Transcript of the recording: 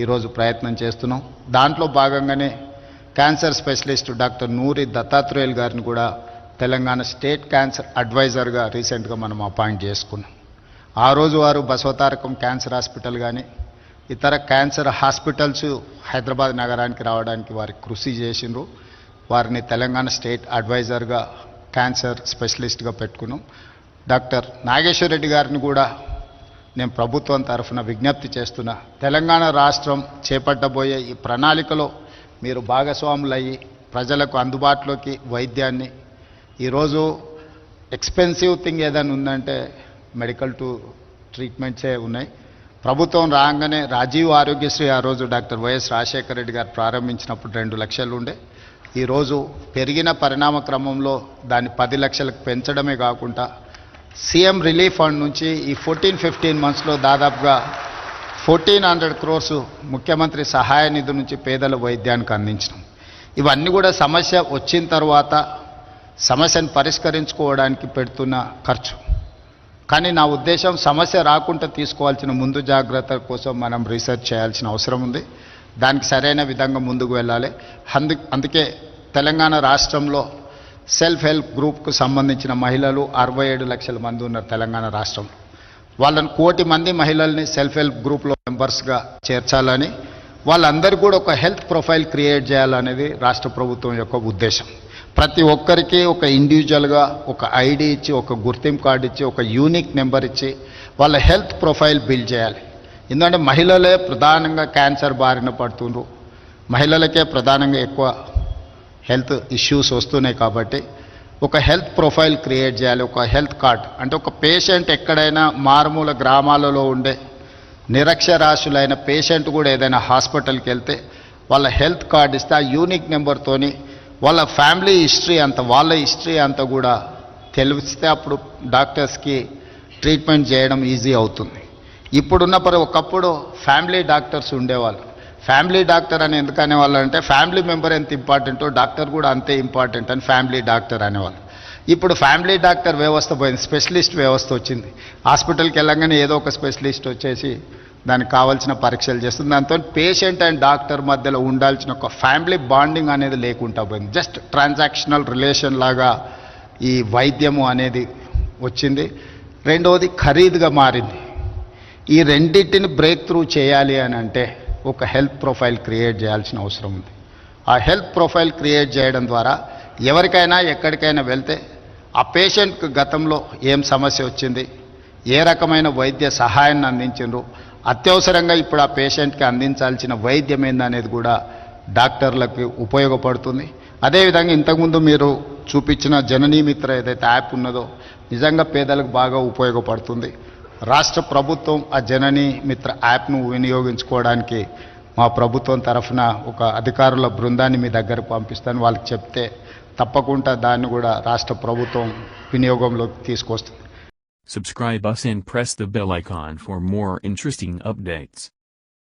ఈరోజు ప్రయత్నం చేస్తున్నాం. దాంట్లో భాగంగానే క్యాన్సర్ స్పెషలిస్ట్ డాక్టర్ నూరి దత్తాత్రేయులు గారిని కూడా తెలంగాణ స్టేట్ క్యాన్సర్ అడ్వైజర్గా రీసెంట్గా మనం అపాయింట్ చేసుకున్నాం. ఆ రోజు వారు బసవతారకం క్యాన్సర్ హాస్పిటల్ కానీ ఇతర క్యాన్సర్ హాస్పిటల్స్ హైదరాబాద్ నగరానికి రావడానికి వారికి కృషి చేసిండ్రు. వారిని తెలంగాణ స్టేట్ అడ్వైజర్గా క్యాన్సర్ స్పెషలిస్ట్గా పెట్టుకున్నాం. డాక్టర్ నాగేశ్వర రెడ్డి గారిని కూడా నేను ప్రభుత్వం తరఫున విజ్ఞప్తి చేస్తున్నా, తెలంగాణ రాష్ట్రం చేపట్టబోయే ఈ ప్రణాళికలో మీరు భాగస్వాములయ్యి ప్రజలకు అందుబాటులోకి వైద్యాన్ని, ఈరోజు ఎక్స్పెన్సివ్ థింగ్ ఏదైనా ఉందంటే మెడికల్ టు ట్రీట్మెంట్సే ఉన్నాయి. ప్రభుత్వం రాగానే రాజీవ్ ఆరోగ్యశ్రీ ఆ రోజు డాక్టర్ వైఎస్ రాజశేఖర రెడ్డి గారు ప్రారంభించినప్పుడు 2 లక్షలు ఉండే. ఈరోజు పెరిగిన పరిణామ క్రమంలో దాన్ని 10 లక్షలకు పెంచడమే కాకుండా సీఎం రిలీఫ్ ఫండ్ నుంచి ఈ 14-15 మంత్స్లో దాదాపుగా 1400 crores ముఖ్యమంత్రి సహాయ నిధి నుంచి పేదల వైద్యానికి అందించడం. ఇవన్నీ కూడా సమస్య వచ్చిన తర్వాత సమస్యను పరిష్కరించుకోవడానికి పెడుతున్న ఖర్చు. కానీ నా ఉద్దేశం సమస్య రాకుండా తీసుకోవాల్సిన ముందు జాగ్రత్తల కోసం మనం రీసెర్చ్ చేయాల్సిన అవసరం ఉంది. దానికి సరైన విధంగా ముందుకు వెళ్ళాలి. అందుకే తెలంగాణ రాష్ట్రంలో సెల్ఫ్ హెల్ప్ గ్రూప్కు సంబంధించిన మహిళలు 67 లక్షల మంది ఉన్నారు తెలంగాణ రాష్ట్రంలో. వాళ్ళని 1 కోటి మంది మహిళల్ని సెల్ఫ్ హెల్ప్ గ్రూప్లో మెంబర్స్గా చేర్చాలని, వాళ్ళందరూ కూడా ఒక హెల్త్ ప్రొఫైల్ క్రియేట్ చేయాలనేది రాష్ట్ర ప్రభుత్వం యొక్క ఉద్దేశం. ప్రతి ఒక్కరికి ఒక ఇండివిజువల్గా ఒక ఐడి ఇచ్చి, ఒక గుర్తింపు కార్డు ఇచ్చి, ఒక యూనిక్ నెంబర్ ఇచ్చి వాళ్ళ హెల్త్ ప్రొఫైల్ బిల్డ్ చేయాలి. ఎందుకంటే మహిళలే ప్రధానంగా క్యాన్సర్ బారిన పడుతుండ్రు, మహిళలకే ప్రధానంగా ఎక్కువ హెల్త్ ఇష్యూస్ వస్తున్నాయి. కాబట్టి ఒక హెల్త్ ప్రొఫైల్ క్రియేట్ చేయాలి. ఒక హెల్త్ కార్డ్ అంటే ఒక పేషెంట్ ఎక్కడైనా మారుమూల గ్రామాలలో ఉండే నిరక్షరాస్యులైన పేషెంట్ కూడా ఏదైనా హాస్పిటల్కి వెళ్తే వాళ్ళ హెల్త్ కార్డ్ ఇస్తే ఆ యూనిక్ నెంబర్తోని వాళ్ళ ఫ్యామిలీ హిస్టరీ అంతా, వాళ్ళ హిస్టరీ అంతా కూడా తెలిస్తే అప్పుడు డాక్టర్స్కి ట్రీట్మెంట్ చేయడం ఈజీ అవుతుంది. ఇప్పుడున్న ఒకప్పుడు ఫ్యామిలీ డాక్టర్స్ ఉండేవాళ్ళు. ఫ్యామిలీ డాక్టర్ అని ఎందుకు అనేవాళ్ళు అంటే ఫ్యామిలీ మెంబర్ ఎంత ఇంపార్టెంటో డాక్టర్ కూడా అంతే ఇంపార్టెంట్ అని ఫ్యామిలీ డాక్టర్ అనేవాళ్ళు. ఇప్పుడు ఫ్యామిలీ డాక్టర్ వ్యవస్థ పోయింది, స్పెషలిస్ట్ వ్యవస్థ వచ్చింది. హాస్పిటల్కి వెళ్ళగానే ఏదో ఒక స్పెషలిస్ట్ వచ్చేసి దానికి కావాల్సిన పరీక్షలు చేస్తుంది. దాంతో పేషెంట్ అండ్ డాక్టర్ మధ్యలో ఉండాల్సిన ఒక ఫ్యామిలీ బాండింగ్ అనేది లేకుండా పోయింది. జస్ట్ ట్రాన్సాక్షనల్ రిలేషన్ లాగా ఈ వైద్యము అనేది వచ్చింది. రెండవది ఖరీదుగా మారింది. ఈ రెండింటిని బ్రేక్ త్రూ చేయాలి అని అంటే ఒక హెల్త్ ప్రొఫైల్ క్రియేట్ చేయాల్సిన అవసరం ఉంది. ఆ హెల్త్ ప్రొఫైల్ క్రియేట్ చేయడం ద్వారా ఎవరికైనా ఎక్కడికైనా వెళ్తే ఆ పేషెంట్కి గతంలో ఏం సమస్య వచ్చింది, ఏ రకమైన వైద్య సహాయాన్ని అందించారు, అత్యవసరంగా ఇప్పుడు ఆ పేషెంట్కి అందించాల్సిన వైద్యం ఏందనేది కూడా డాక్టర్లకు ఉపయోగపడుతుంది. అదేవిధంగా ఇంతకుముందు మీరు చూపించిన జననీ మిత్ర ఏదైతే యాప్ ఉన్నదో నిజంగా పేదలకు బాగా ఉపయోగపడుతుంది. రాష్ట్ర ప్రభుత్వం ఆ జననీ మిత్ర యాప్ను వినియోగించుకోవడానికి మా ప్రభుత్వం తరఫున ఒక అధికారుల బృందాన్ని మీ దగ్గరకు పంపిస్తాను. వాళ్ళకి చెప్తే తప్పకుండా దాన్ని కూడా రాష్ట్ర ప్రభుత్వం వినియోగంలోకి తీసుకొస్తుంది. Subscribe us and press the bell icon for more interesting updates.